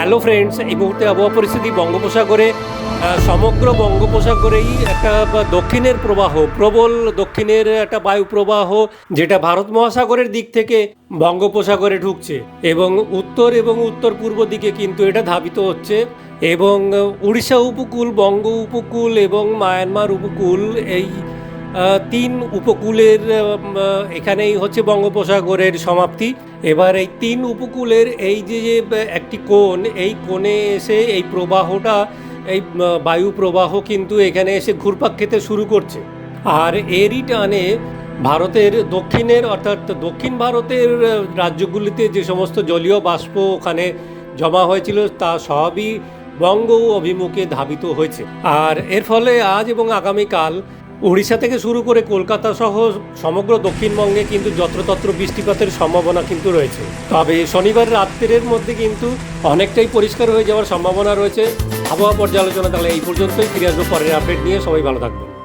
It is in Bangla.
হ্যালো ফ্রেন্ডস, এই মুহূর্তে আবহাওয়া পরিস্থিতি বঙ্গোপসাগরে সমগ্র বঙ্গোপসাগরেই একটা দক্ষিণের প্রবাহ, প্রবল দক্ষিণের একটা বায়ু প্রবাহ যেটা ভারত মহাসাগরের দিক থেকে বঙ্গোপসাগরে ঢুকছে এবং উত্তর পূর্ব দিকে কিন্তু এটা ধাবিত হচ্ছে এবং উড়িষ্যা উপকূল, বঙ্গ উপকূল এবং মায়ানমার উপকূল, এই তিন উপকূলের এখানেই হচ্ছে বঙ্গোপসাগরের সমাপ্তি। এবার এই তিন উপকূলের এই যে একটি কোণ, এই কোণে এসে এই প্রবাহটা, এই বায়ু প্রবাহ কিন্তু এখানে এসে ঘুরপাক খেতে শুরু করছে। আর এরই টানে ভারতের দক্ষিণের, অর্থাৎ দক্ষিণ ভারতের রাজ্যগুলিতে যে সমস্ত জলীয় বাষ্প ওখানে জমা হয়েছিল তা সবই বঙ্গ অভিমুখে ধাবিত হয়েছে। আর এর ফলে আজ এবং আগামীকাল উড়িষ্যা থেকে শুরু করে কলকাতা সহ সমগ্র দক্ষিণবঙ্গে কিন্তু যত্রতত্র বৃষ্টিপাতের সম্ভাবনা কিন্তু রয়েছে। তবে শনিবার রাত্রের মধ্যে কিন্তু অনেকটাই পরিষ্কার হয়ে যাওয়ার সম্ভাবনা রয়েছে। আবহাওয়া পর্যালোচনা তাহলে এই পর্যন্তই, ফিরে আসবো পরের আপডেট নিয়ে। সবাই ভালো থাকবেন।